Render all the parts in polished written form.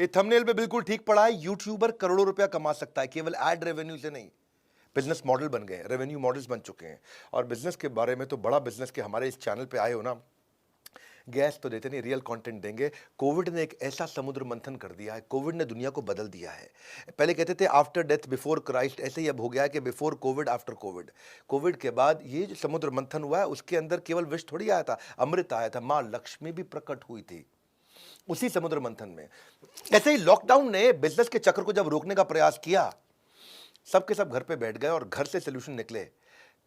ये थंबनेल पे बिल्कुल ठीक पड़ा है, यूट्यूबर करोड़ों रुपया कमा सकता है केवल एड रेवेन्यू से नहीं। बिजनेस मॉडल बन गए हैं, रेवेन्यू मॉडल्स बन चुके हैं। और बिजनेस के बारे में तो बड़ा बिजनेस के हमारे इस चैनल पे आए हो ना, गैस तो देते नहीं, रियल कंटेंट देंगे। कोविड ने एक ऐसा समुद्र मंथन कर दिया है, कोविड ने दुनिया को बदल दिया है। पहले कहते थे आफ्टर डेथ बिफोर क्राइस्ट, ऐसे ही अब हो गया है कि before Covid after Covid. Covid के बाद ये जो समुद्र मंथन हुआ है, उसके अंदर केवल विष थोड़ी आया था, अमृत आया था, माँ लक्ष्मी भी प्रकट हुई थी उसी समुद्र मंथन में। ऐसे ही लॉकडाउन ने बिजनेस के चक्र को जब रोकने का प्रयास किया, सबके सब घर पे बैठ गए और घर से सोल्यूशन निकले।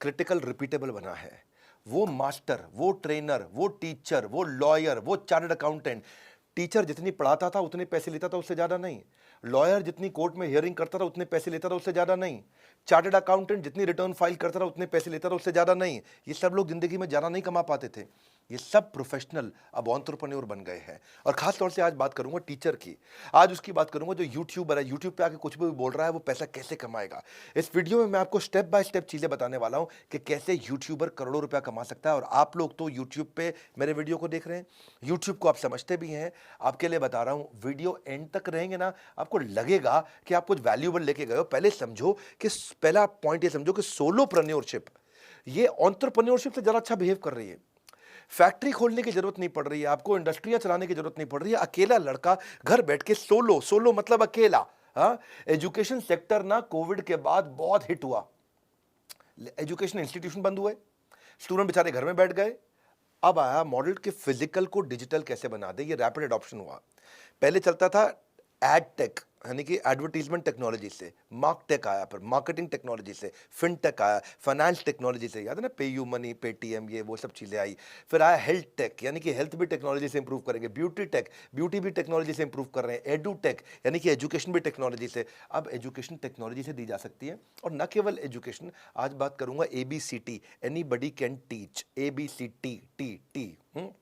क्रिटिकल रिपीटेबल बना है। वो मास्टर, वो ट्रेनर, वो टीचर, वो लॉयर, वो चार्टर्ड अकाउंटेंट, टीचर जितनी पढ़ाता था उतने पैसे लेता था, उससे ज्यादा नहीं। लॉयर जितनी कोर्ट में हियरिंग करता था उतने पैसे लेता था, उससे ज्यादा नहीं। चार्टर्ड अकाउंटेंट जितनी रिटर्न फाइल करता था उतने पैसे लेता था, उससे ज्यादा नहीं। ये सब लोग जिंदगी में ज्यादा नहीं कमा पाते थे। ये सब प्रोफेशनल अब एंटरप्रेन्योर बन गए हैं। और खास तौर से आज बात करूंगा टीचर की। आज उसकी बात करूंगा जो यूट्यूबर है, यूट्यूब पे आके कुछ भी बोल रहा है, वो पैसा कैसे कमाएगा। इस वीडियो में मैं आपको स्टेप बाय स्टेप चीजें बताने वाला हूं कि कैसे यूट्यूबर करोड़ों रुपया कमा सकता है। और आप लोग तो यूट्यूब पे मेरे वीडियो को देख रहे हैं, यूट्यूब को आप समझते भी हैं। आपके लिए बता रहा हूं, वीडियो एंड तक रहेंगे ना, आपको लगेगा कि आप कुछ वैल्यूएबल लेके गए हो। पहले समझो कि, पहला पॉइंट ये समझो कि सोलोप्रेन्योरशिप ये एंटरप्रेन्योरशिप से जरा अच्छा बिहेव कर रही है। फैक्ट्री खोलने की जरूरत नहीं पड़ रही है आपको, इंडस्ट्रियां चलाने की जरूरत नहीं पड़ रही है। अकेला लड़का घर बैठ के सोलो, सोलो मतलब अकेला। हाँ, एजुकेशन सेक्टर ना कोविड के बाद बहुत हिट हुआ। एजुकेशन इंस्टीट्यूशन बंद हुए, स्टूडेंट बेचारे घर में बैठ गए। अब आया मॉडल के फिजिकल को डिजिटल कैसे बना दे, ये रैपिड एडॉप्शन हुआ। पहले चलता था एड टेक, यानी कि एडवर्टीजमेंट टेक्नोलॉजी से, मार्क टेक आया, फिर मार्केटिंग टेक्नोलॉजी से, फिनटेक आया, फाइनेंस टेक्नोलॉजी से, याद है ना, पे यू मनी, पेटीएम, ये वो सब चीज़ें आई। फिर आया हेल्थ टेक, यानी कि हेल्थ भी टेक्नोलॉजी से इंप्रूव करेंगे। ब्यूटी टेक, ब्यूटी भी टेक्नोलॉजी से इंप्रूव कर रहे हैं। एडू टेक, यानी कि एजुकेशन भी टेक्नोलॉजी से। अब एजुकेशन टेक्नोलॉजी से दी जा सकती है। और न केवल एजुकेशन, आज बात करूंगा ABCT, anybody can teach, ABCT, T.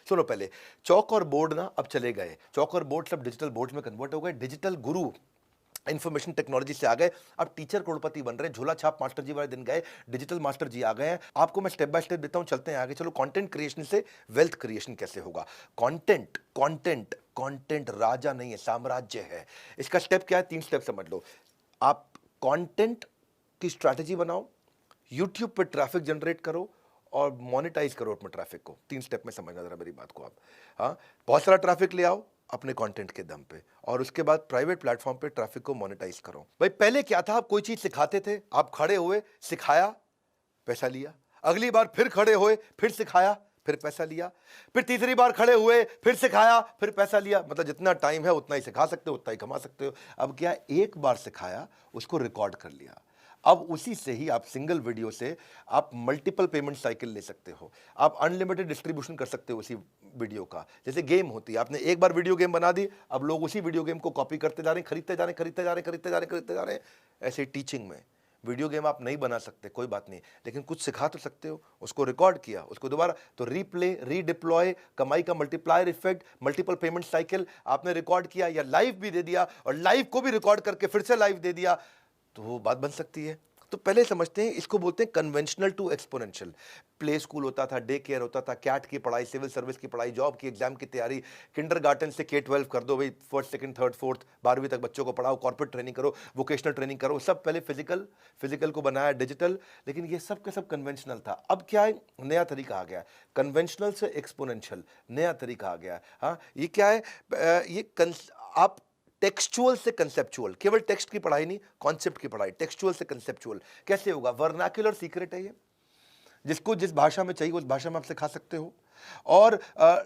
सुनो, पहले चौक और बोर्ड ना अब चले गए, चौक और बोर्ड सब डिजिटल बोर्ड में कन्वर्ट हो गए। डिजिटल गुरु इंफॉर्मेशन टेक्नोलॉजी से आ गए, अब टीचर करोड़पति बन रहे हैं। झोला छाप मास्टर जी वाले दिन गए, डिजिटल मास्टर जी आ गए हैं। आपको मैं स्टेप बाय स्टेप देता हूं, चलते हैं आगे। चलो, कंटेंट क्रिएशन से वेल्थ क्रिएशन कैसे होगा। कंटेंट कंटेंट कंटेंट राजा नहीं है, साम्राज्य है। इसका स्टेप क्या है, 3 स्टेप समझ लो। आप कंटेंट की स्ट्रैटेजी बनाओ, यूट्यूब पे ट्रैफिक जनरेट करो और मोनेटाइज करो अपने ट्रैफिक को। 3 स्टेप में समझना जरा मेरी बात को आप। हाँ, बहुत सारा ट्रैफिक ले आओ अपने कंटेंट के दम पे, और उसके बाद प्राइवेट प्लेटफॉर्म पे ट्रैफिक को मोनेटाइज करो। भाई पहले क्या था, आप कोई चीज सिखाते थे, आप खड़े हुए, सिखाया, पैसा लिया। अगली बार फिर खड़े हुए, फिर सिखाया, फिर पैसा लिया। फिर तीसरी बार खड़े हुए, फिर सिखाया, फिर पैसा लिया। मतलब जितना टाइम है उतना ही सिखा सकते हो, उतना ही कमा सकते हो। अब क्या, एक बार सिखाया, उसको रिकॉर्ड कर लिया। अब उसी से ही आप सिंगल वीडियो से आप मल्टीपल पेमेंट साइकिल ले सकते हो। आप अनलिमिटेड डिस्ट्रीब्यूशन कर सकते हो उसी वीडियो का। जैसे गेम होती है, आपने एक बार वीडियो गेम बना दी, अब लोग उसी वीडियो गेम को कॉपी करते जा रहे हैं, खरीदते जा रहे हैं, खरीदते जा रहे हैं, खरीदते जा रहे हैं, खरीदते जा रहे हैं। ऐसे टीचिंग में वीडियो गेम आप नहीं बना सकते, कोई बात नहीं, लेकिन कुछ सिखा तो सकते हो। उसको रिकॉर्ड किया, उसको दोबारा तो रीप्ले, रीडिप्लॉय, कमाई का multiplier effect, multiple payment cycle आपने रिकॉर्ड किया, या लाइव भी दे दिया और लाइव को भी रिकॉर्ड करके फिर से लाइव दे दिया, तो वो बात बन सकती है। तो पहले समझते हैं, इसको बोलते हैं conventional to exponential. Play school होता था, डे केयर होता था, कैट की पढ़ाई, सिविल सर्विस की पढ़ाई, जॉब की, एग्जाम की तैयारी, किंडरगार्टन से K-12 कर दो भाई, फर्स्ट सेकंड थर्ड फोर्थ 12वीं तक बच्चों को पढ़ाओ, कॉर्पोरेट ट्रेनिंग करो, वोकेशनल ट्रेनिंग करो, सब पहले फिजिकल को बनाया डिजिटल। लेकिन ये सब का सब कन्वेंशनल था। अब क्या है, नया तरीका आ गया, कन्वेंशनल से एक्सपोनेंशियल, नया तरीका आ गया। हाँ, ये क्या है, आप टेक्सचुअल से कंसेप्चुअल, केवल टेक्स्ट की पढ़ाई नहीं, कॉन्सेप्ट की पढ़ाई, टेक्सचुअल से कंसेप्चुअल कैसे होगा। वर्नाक्युलर सीक्रेट है ये, जिसको जिस भाषा में चाहिए उस भाषा में आप सिखा सकते हो। और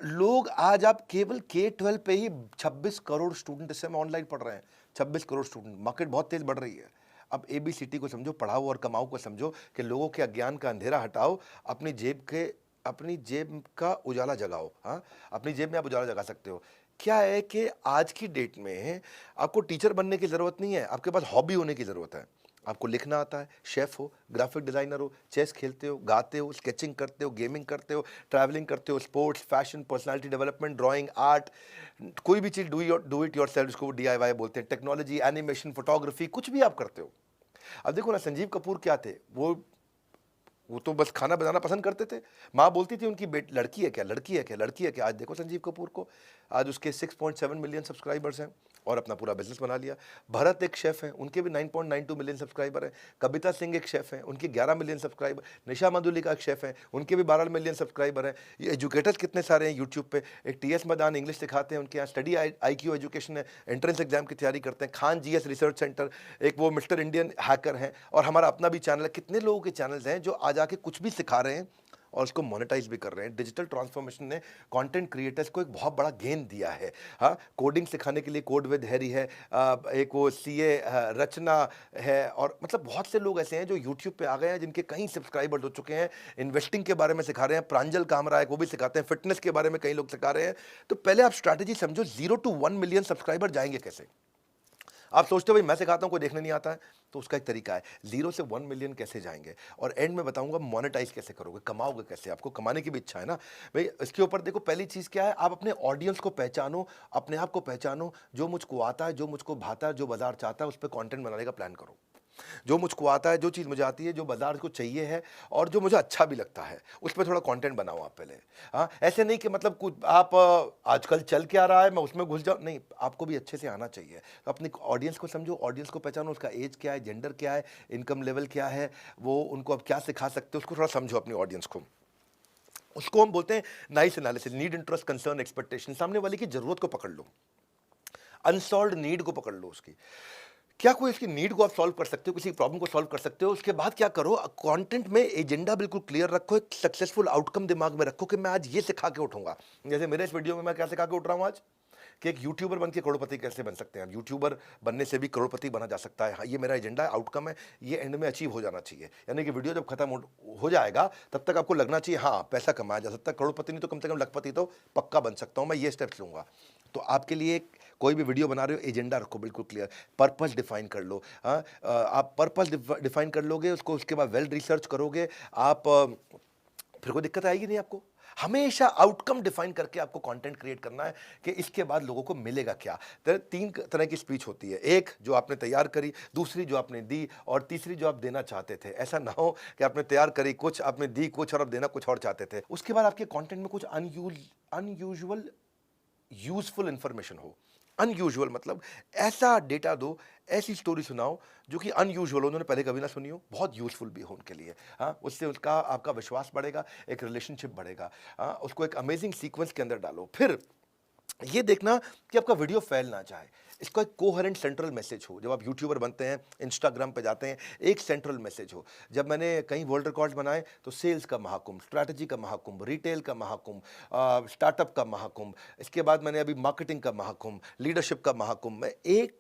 लोग आज आप केवल K-12 पे ही 26 करोड़ स्टूडेंट इस समय ऑनलाइन पढ़ रहे हैं। 26 करोड़ स्टूडेंट, मार्केट बहुत तेज बढ़ रही है। अब ABCT को समझो, पढ़ाओ और कमाओ को समझो, कि लोगों के अज्ञान का अंधेरा हटाओ, अपनी जेब का उजाला जगाओ। हाँ, अपनी जेब में आप उजाला जगा सकते हो। क्या है कि आज की डेट में आपको टीचर बनने की जरूरत नहीं है, आपके पास हॉबी होने की जरूरत है। आपको लिखना आता है, शेफ हो, ग्राफिक डिजाइनर हो, चेस खेलते हो, गाते हो, स्केचिंग करते हो, गेमिंग करते हो, ट्रैवलिंग करते हो, sports, fashion, personality development, drawing, art, कोई भी चीज डू इट योरसेल्फ, उसको DIY बोलते हैं, टेक्नोलॉजी, एनिमेशन, फोटोग्राफी, कुछ भी आप करते हो। अब देखो ना, संजीव कपूर क्या थे, वो वो तो बस खाना बनाना पसंद करते थे। माँ बोलती थी उनकी बेट लड़की है क्या, लड़की है क्या, लड़की है क्या। आज देखो संजीव कपूर को, आज उसके 6.7 मिलियन सब्सक्राइबर्स हैं और अपना पूरा बिजनेस बना लिया। भरत एक शेफ हैं, उनके भी 9.92 मिलियन सब्सक्राइबर हैं। कविता सिंह एक शेफ हैं, उनके 11 मिलियन सब्सक्राइबर। निशा मधुलिका एक शेफ हैं, उनके भी 12 मिलियन सब्सक्राइबर हैं। ये एजुकेटर्स कितने सारे हैं यूट्यूब पे। एक टीएस मदान इंग्लिश सिखाते हैं, उनके यहाँ स्टडी IQ एजुकेशन है, एंट्रेंस एग्जाम की तैयारी करते हैं। खान GS रिसर्च सेंटर, एक वो मिस्टर इंडियन हैकर हैं, और हमारा अपना भी चैनल है। कितने लोगों के चैनल्स हैं जो आज आके कुछ भी सिखा रहे हैं और उसको मोनेटाइज भी कर रहे हैं। डिजिटल ट्रांसफॉर्मेशन ने कंटेंट क्रिएटर्स को एक बहुत बड़ा गेन दिया है। हाँ, कोडिंग सिखाने के लिए कोड विद हैरी है, एक वो CA रचना है, और मतलब बहुत से लोग ऐसे हैं जो यूट्यूब पे आ गए हैं जिनके कई सब्सक्राइबर्स हो चुके हैं। इन्वेस्टिंग के बारे में सिखा रहे हैं, प्रांजल कामरा है वो भी सिखाते हैं, फिटनेस के बारे में कई लोग सिखा रहे हैं। तो पहले आप स्ट्रैटेजी समझो, 0 to 1 मिलियन सब्सक्राइबर जाएंगे कैसे। आप सोचते हो भाई मैं सिखाता हूं कोई देखने नहीं आता है, तो उसका एक तरीका है, 0 से 1 मिलियन कैसे जाएंगे, और एंड में बताऊंगा मोनेटाइज कैसे करोगे, कमाओगे कैसे। आपको कमाने की भी इच्छा है ना भाई, इसके ऊपर देखो। पहली चीज क्या है, आप अपने ऑडियंस को पहचानो, अपने आप को पहचानो, जो मुझको आता है, जो मुझको भाता है, जो बाजार चाहता है, उस पर कॉन्टेंट बनाने का प्लान करो। जो मुझको आता है, जो चीज़ मुझे आती है, जो बाजार को चाहिए है और जो मुझे अच्छा भी लगता है, उस पर थोड़ा कंटेंट बनाओ आप पहले। हाँ, ऐसे नहीं कि मतलब कुछ आप आजकल चल क्या रहा है मैं उसमें घुस जाऊँ, नहीं, आपको भी अच्छे से आना चाहिए। तो अपनी ऑडियंस को समझो, ऑडियंस को पहचानो, उसका एज क्या है, जेंडर क्या है, इनकम लेवल क्या है, वो उनको आप क्या सिखा सकते हो, उसको थोड़ा समझो अपनी ऑडियंस को। उसको हम बोलते हैं nice analysis, need, interest, concern, expectation. सामने वाले की जरूरत को पकड़ लो, अनसॉल्व नीड को पकड़ लो उसकी। क्या कोई इसकी नीड को आप सॉल्व कर सकते हो, किसी प्रॉब्लम को सॉल्व कर सकते हो। उसके बाद क्या करो, कंटेंट में एजेंडा बिल्कुल क्लियर रखो, एक सक्सेसफुल आउटकम दिमाग में रखो कि मैं आज ये सिखा के उठूंगा। जैसे मेरे इस वीडियो में मैं क्या सिखा के उठ रहा हूं आज, कि एक यूट्यूबर बन के करोड़पति कैसे बन सकते हैं। यूट्यूबर बनने से भी करोड़पति बना जा सकता है। हाँ, ये मेरा एजेंडा है, आउटकम है, ये एंड में अचीव हो जाना चाहिए। यानी कि वीडियो जब खत्म हो जाएगा तब तक आपको लगना चाहिए हाँ पैसा कमाया जा सकता है, करोड़पति नहीं तो कम से कम लखपति तो पक्का बन सकता हूँ मैं, ये स्टेप्स लूंगा। तो आपके लिए कोई भी वीडियो बना रहे हो, एजेंडा रखो बिल्कुल क्लियर, पर्पस डिफाइन कर लो। हाँ, आप पर्पस डिफाइन कर लोगे उसको, उसके बाद वेल रिसर्च करोगे आप, फिर कोई दिक्कत आएगी नहीं आपको। हमेशा आउटकम डिफाइन करके आपको कंटेंट क्रिएट करना है कि इसके बाद लोगों को मिलेगा क्या। तो 3 तरह की स्पीच होती है, एक जो आपने तैयार करी, दूसरी जो आपने दी, और तीसरी जो आप देना चाहते थे। ऐसा ना हो कि आपने तैयार करी कुछ, आपने दी कुछ और आप देना कुछ और चाहते थे। उसके बाद आपके कंटेंट में कुछ अनयूजुअल यूजफुल इंफॉर्मेशन हो। अनयूजुअल मतलब ऐसा डेटा दो, ऐसी स्टोरी सुनाओ जो कि अनयूजुअल हो, उन्होंने पहले कभी ना सुनी हो, बहुत यूजफुल भी हो उनके लिए। हाँ, उससे उसका आपका विश्वास बढ़ेगा, एक रिलेशनशिप बढ़ेगा। हाँ, उसको एक अमेजिंग सीक्वेंस के अंदर डालो। फिर ये देखना कि आपका वीडियो फैल ना जाए, इसका एक कोहेरेंट सेंट्रल मैसेज हो। जब आप यूट्यूबर बनते हैं, इंस्टाग्राम पे जाते हैं, एक सेंट्रल मैसेज हो। जब मैंने कई वर्ल्ड रिकॉर्ड्स बनाए तो सेल्स का महाकुंभ, स्ट्रैटेजी का महाकुंभ, रिटेल का महाकुंभ, स्टार्टअप का महाकुंभ, इसके बाद मैंने अभी मार्केटिंग का महाकुंभ, लीडरशिप का महाकुंभ। मैं एक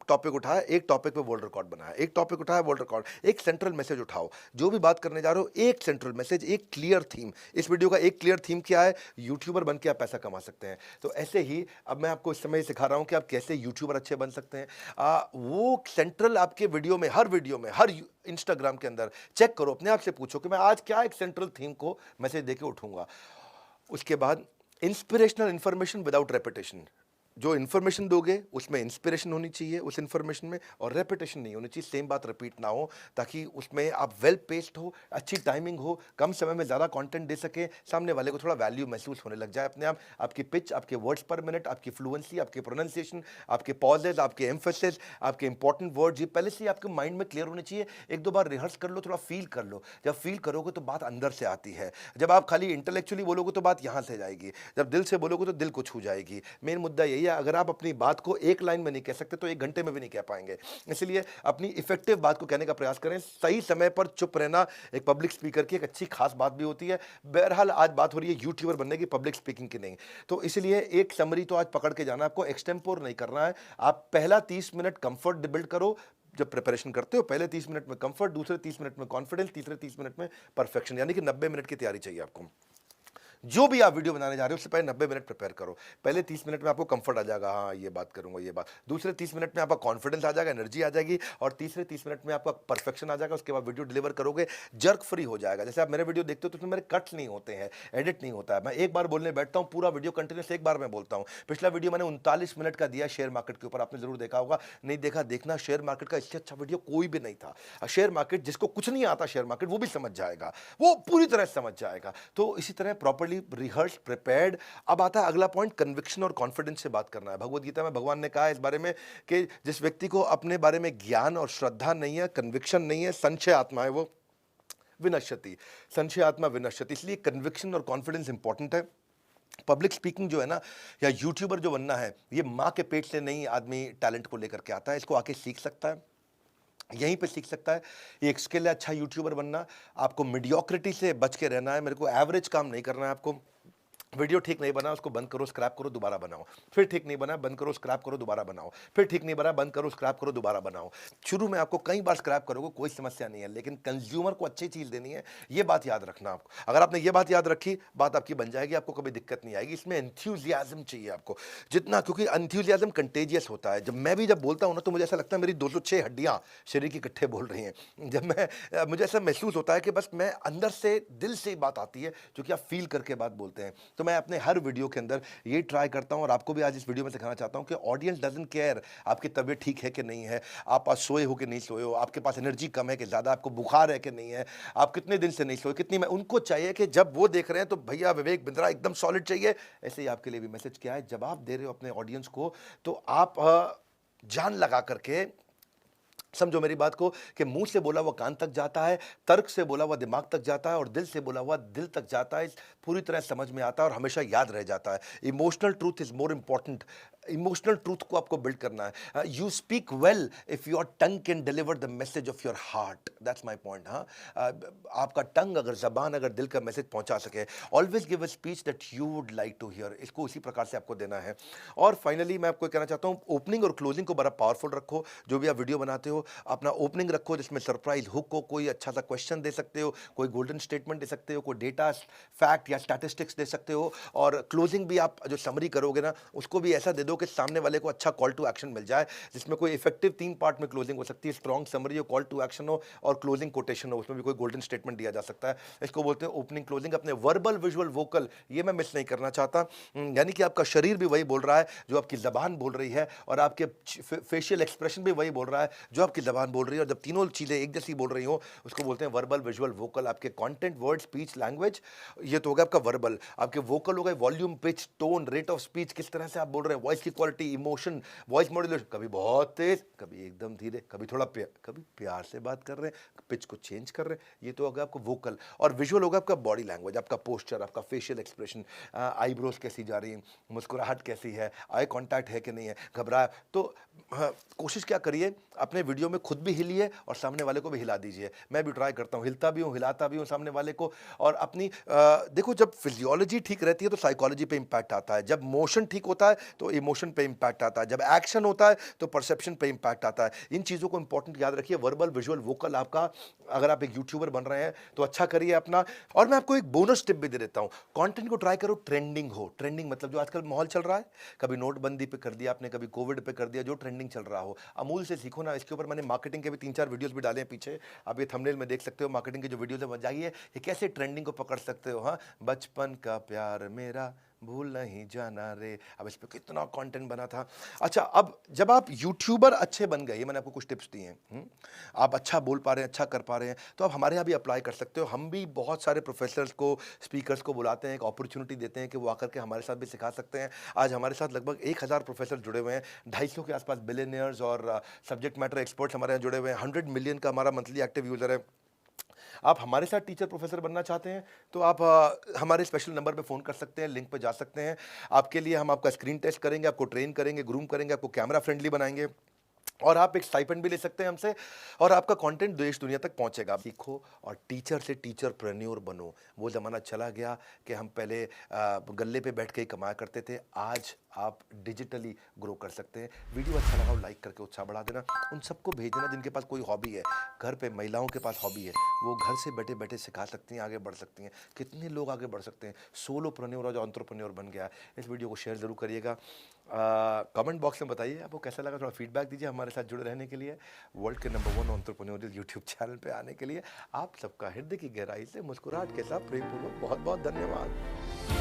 टॉपिक उठाया, एक टॉपिक पे वर्ल्ड रिकॉर्ड बनाया, एक टॉपिक उठाया वर्ल्ड रिकॉर्ड, एक सेंट्रल मैसेज उठाओ। जो भी बात करने जा रहे हो, एक सेंट्रल मैसेज, एक क्लियर थीम। इस वीडियो का एक क्लियर थीम क्या है, यूट्यूबर बन के आप पैसा कमा सकते हैं। तो ऐसे ही अब मैं आपको इस समय सिखा रहा हूं कि आप कैसे यूट्यूबर अच्छे बन सकते हैं। वो सेंट्रल आपके वीडियो में, हर वीडियो में, हर इंस्टाग्राम के अंदर चेक करो, अपने आप से पूछो कि मैं आज क्या एक सेंट्रल थीम को मैसेज देके उठूंगा। उसके बाद इंस्पिरेशनल इंफॉर्मेशन विदाउट रेपिटेशन। जो इन्फॉर्मेशन दोगे उसमें इंस्पिरेशन होनी चाहिए उस इन्फॉर्मेशन में, और रेपिटेशन नहीं होनी चाहिए, सेम बात रिपीट ना हो, ताकि उसमें आप वेल पेस्ड हो, अच्छी टाइमिंग हो, कम समय में ज़्यादा कंटेंट दे सके, सामने वाले को थोड़ा वैल्यू महसूस होने लग जाए अपने आप। आपकी पिच, आपके वर्ड्स पर मिनट, आपकी फ्लुएंसी, आपके प्रोनाउंसिएशन, आपके पॉजेज, आपके एम्फेसिस, आपके इंपॉर्टेंट वर्ड्स, ये पहले से आपके माइंड में क्लियर होने चाहिए। एक दो बार रिहर्स कर लो, थोड़ा फील कर लो। जब फील करोगे तो बात अंदर से आती है। जब आप खाली इंटेलेक्चुअली बोलोगे तो बात यहाँ से जाएगी, जब दिल से बोलोगे तो दिल को छू जाएगी। मेन मुद्दा यही है, अगर आप अपनी बात को एक लाइन में नहीं कह सकते तो 1 घंटे में भी नहीं कह पाएंगे। इसलिए अपनी इफेक्टिव बात को कहने का प्रयास करें। सही समय पर चुप रहना एक पब्लिक स्पीकर की एक अच्छी खास बात भी होती है। बहरहाल आज बात हो रही है यूट्यूबर बनने की, पब्लिक स्पीकिंग की नहीं। तो इसलिए एक समरी तो आज पकड़ के जाना, आपको एक्सटेम्पोर नहीं करना है। आप पहला 30 मिनट कंफर्ट बिल्ड करो जब प्रिपरेशन करते हो, पहले 30 मिनट में कंफर्ट, दूसरे 30 मिनट में कॉन्फिडेंस, तीसरे 30 मिनट में परफेक्शन, यानी कि 90 मिनट की तैयारी चाहिए आपको। जो भी आप वीडियो बनाने जा रहे हो उससे पहले 90 मिनट प्रिपेयर करो। पहले 30 मिनट में आपको कंफर्ट आ जाएगा, हाँ ये बात करूंगा, ये बात। दूसरे 30 मिनट में आपका कॉन्फिडेंस आ जाएगा, एनर्जी आ जाएगी, और तीसरे 30 मिनट में आपका परफेक्शन आ जाएगा। उसके बाद वीडियो डिलीवर करोगे, जर्क फ्री हो जाएगा। जैसे आप मेरे वीडियो देखते हो तो उसमें मेरे कट्स नहीं होते हैं, एडिट नहीं होता है। मैं एक बार बोलने बैठता हूँ, पूरा वीडियो कंटिन्यूस एक बार में बोलता हूँ। पिछला वीडियो मैंने 39 मिनट का दिया शेयर मार्केट के ऊपर, आपने जरूर देखा होगा, नहीं देखा देखना। शेयर मार्केट का इससे अच्छा वीडियो कोई भी नहीं था। शेयर मार्केट, जिसको कुछ नहीं आता शेयर मार्केट, वो भी समझ जाएगा, वो पूरी तरह समझ जाएगा। तो इसी तरह प्रॉपर्ली रिहर्स, प्रिपेयर्ड। अब आता है अगला पॉइंट, कन्विक्शन और कॉन्फिडेंस से बात करना है। भगवद गीता में भगवान ने कहा है इस बारे में कि जिस व्यक्ति को अपने बारे में ज्ञान और श्रद्धा नहीं है, कन्विक्शन नहीं है, संशय आत्मा है, वो विनश्यति, संशय आत्मा विनश्यति। इसलिए कन्विक्शन और कॉन्फिडेंस इंपॉर्टेंट है। पब्लिक स्पीकिंग जो है ना, या यूट्यूबर जो बनना है, ये माँ के पेट से नहीं आदमी टैलेंट को लेकर के आता है, इसको आके सीख सकता है, यहीं पे सीख सकता है। ये एक स्किल है अच्छा यूट्यूबर बनना। आपको मीडियोक्रिटी से बच के रहना है, मेरे को एवरेज काम नहीं करना है। आपको वीडियो ठीक नहीं बना, उसको बंद करो, स्क्रैप करो, दोबारा बनाओ। फिर ठीक नहीं बना, बंद करो, स्क्रैप करो, दोबारा बनाओ। फिर ठीक नहीं बना, बंद करो, स्क्रैप करो, दोबारा बनाओ। शुरू में आपको कई बार स्क्रैप करोगे, कोई समस्या नहीं है, लेकिन कंज्यूमर को अच्छी चीज़ देनी है, ये बात याद रखना आपको। अगर आपने ये बात याद रखी, बात आपकी बन जाएगी, आपको कभी दिक्कत नहीं आएगी। इसमें एंथ्यूजियाज्म चाहिए आपको जितना, क्योंकि एंथ्यूजियाज्म कंटेजियस होता है। जब बोलता हूँ ना, तो मुझे ऐसा लगता है मेरी 206 हड्डियाँ शरीर की इकट्ठे बोल रही हैं। मुझे ऐसा महसूस होता है कि बस मैं अंदर से, दिल से बात आती है, क्योंकि आप फील करके बात बोलते हैं। तो मैं अपने हर वीडियो के अंदर ये ट्राई करता हूं, और आपको भी आज इस वीडियो में सिखाना चाहता हूं कि ऑडियंस डजंट केयर आपकी तबीयत ठीक है कि नहीं है, आप आज सोए हो कि नहीं सोए हो, आपके पास एनर्जी कम है कि ज़्यादा, आपको बुखार है कि नहीं है, आप कितने दिन से नहीं सोए, कितनी में। उनको चाहिए कि जब वो देख रहे हैं तो भैया विवेक बिंद्रा एकदम सॉलिड चाहिए। ऐसे ही आपके लिए भी मैसेज क्या है, जब आप दे रहे हो अपने ऑडियंस को, तो आप जान लगा करके समझो मेरी बात को, कि मुंह से बोला हुआ कान तक जाता है, तर्क से बोला हुआ दिमाग तक जाता है, और दिल से बोला हुआ दिल तक जाता है। पूरी तरह समझ में आता है और हमेशा याद रह जाता है। Emotional truth is more important. Emotional truth को आपको बिल्ड करना है। You speak well if your tongue can deliver the message of your heart, that's my point. हाँ, आपका टंग, अगर जबान अगर दिल का मैसेज पहुंचा सके, always give a speech that you would like to hear, इसको उसी प्रकार से आपको देना है। और फाइनली मैं आपको कहना चाहता हूँ, ओपनिंग और क्लोजिंग को बड़ा पावरफुल रखो। जो भी आप वीडियो बनाते हो, अपना ओपनिंग रखो जिसमें सरप्राइज हुक हो, कोई अच्छा सा क्वेश्चन दे सकते हो, कोई गोल्डन स्टेटमेंट दे सकते हो, कोई डेटा फैक्ट या स्टैटिस्टिक्स दे सकते हो। और क्लोजिंग भी आप जो समरी करोगे ना, उसको भी ऐसा दे दो कि सामने वाले को अच्छा कॉल टू एक्शन मिल जाए, जिसमें कोई इफेक्टिव 3 पार्ट में क्लोजिंग हो सकती है, स्ट्रॉन्ग समरी हो, कॉल टू एक्शन हो, और क्लोजिंग कोटेशन हो, उसमें भी कोई गोल्डन स्टेटमेंट दिया जा सकता है। इसको बोलते हैं ओपनिंग क्लोजिंग। अपने वर्बल, विजुअल, वोकल, ये मैं मिस नहीं करना चाहता। यानी कि आपका शरीर भी वही बोल रहा है जो आपकी जबान बोल रही है, और आपके फेशियल एक्सप्रेशन भी वही बोल रहा है जो आपकी जबान बोल रही है। और जब तीनों चीजें एक जैसी बोल रही हो, उसको बोलते हैं वर्बल, विजुअल, वोकल। आपके कंटेंट, वर्ड, स्पीच, लैंग्वेज, ये तो होगा आपका वर्बल। आपके वोकल हो गए volume, pitch, tone, rate of speech, किस तरह से आप बोल रहे हैं, वॉइस की क्वालिटी, इमोशन, वॉइस मॉड्यूलेशन, कभी बहुत तेज, कभी एकदम धीरे, कभी थोड़ा कभी प्यार से बात कर रहे हैं, पिच को चेंज कर रहे हैं, ये तो होगा आपका वोकल। और विजुअल होगा आपका बॉडी लैंग्वेज, आपका पोस्चर, आपका फेशियल एक्सप्रेशन, आईब्रोज कैसी जा रही है, मुस्कुराहट कैसी है, आई कॉन्टैक्ट है कि नहीं है, घबराया तो। हाँ, कोशिश क्या करिए, अपने वीडियो में खुद भी हिलिए और सामने वाले को भी हिला दीजिए। मैं भी ट्राई करता हूँ, हिलता भी हूँ, हिलाता भी हूँ सामने वाले को। और अपनी देखो, जब फिजियोलॉजी ठीक रहती है तो साइकोलॉजी पे इंपैक्ट आता है, जब मोशन ठीक होता है तो इमोशन पे इंपैक्ट आता है, जब एक्शन होता है तो परसेप्शन पे इंपैक्ट आता है। इन चीज़ों को इंपॉर्टेंट याद रखिए। वर्बल, विजुअल, वोकल आपका, अगर आप एक यूट्यूबर बन रहे हैं तो अच्छा करिए अपना। और मैं आपको एक बोनस टिप भी दे देता हूँ, कंटेंट को ट्राई करो ट्रेंडिंग हो। ट्रेंडिंग मतलब जो आजकल माहौल चल रहा है, कभी नोटबंदी पे कर दिया आपने, कभी कोविड पे कर दिया, जो ट्रेंडिंग चल रहा हो। अमूल से सीखो ना, इसके ऊपर मैंने मार्केटिंग के भी 3-4 वीडियोस भी डाले हैं पीछे, आप ये थंबनेल में देख सकते हो। मार्केटिंग के जो वीडियोस है, जाइए ये कैसे ट्रेंडिंग को पकड़ सकते हो। हाँ, बचपन का प्यार मेरा भूल नहीं जाना रे, अब इस पे कितना कंटेंट बना था। अच्छा, अब जब आप यूट्यूबर अच्छे बन गए, मैंने आपको कुछ टिप्स दिए हैं, आप अच्छा बोल पा रहे हैं, अच्छा कर पा रहे हैं, तो आप हमारे यहाँ भी अप्लाई कर सकते हो। हम भी बहुत सारे प्रोफेसर्स को, स्पीकर्स को बुलाते हैं, एक अपॉर्चुनिटी देते हैं कि वो आकर के हमारे साथ भी सिखा सकते हैं। आज हमारे साथ लगभग 1000 प्रोफेसर जुड़े हुए हैं, 250 के आसपास बिलियनियर्स और सब्जेक्ट मैटर एक्सपर्ट्स हमारे यहाँ जुड़े हुए हैं। 100 मिलियन का हमारा मंथली एक्टिव यूजर है। आप हमारे साथ टीचर प्रोफेसर बनना चाहते हैं तो आप हमारे स्पेशल नंबर पे फ़ोन कर सकते हैं, लिंक पे जा सकते हैं। आपके लिए हम आपका स्क्रीन टेस्ट करेंगे, आपको ट्रेन करेंगे, ग्रूम करेंगे, आपको कैमरा फ्रेंडली बनाएंगे, और आप एक स्टाइपेंड भी ले सकते हैं हमसे, और आपका कंटेंट देश दुनिया तक पहुंचेगा। सीखो और टीचर से टीचरप्रेन्योर बनो। वो ज़माना चला गया कि हम पहले गल्ले पे बैठ के ही कमाया करते थे। आज आप डिजिटली ग्रो कर सकते हैं। वीडियो अच्छा लगा हो लाइक करके उत्साह बढ़ा देना। उन सबको भेज देना जिनके पास कोई हॉबी है, घर पे महिलाओं के पास हॉबी है, वो घर से बैठे बैठे सिखा सकती हैं, आगे बढ़ सकती हैं। कितने लोग आगे बढ़ सकते हैं, सोलोप्रेन्योर और जो एंटरप्रेन्योर बन गया। इस वीडियो को शेयर जरूर करिएगा। कमेंट बॉक्स में बताइए आपको कैसा लगा, थोड़ा फीडबैक दीजिए। हमारे साथ जुड़े रहने के लिए, वर्ल्ड के नंबर 1 एंटरप्रेन्योरियल यूट्यूब चैनल पे आने के लिए आप सबका हृदय की गहराई से मुस्कुराहट के साथ प्रेमपूर्वक बहुत बहुत धन्यवाद।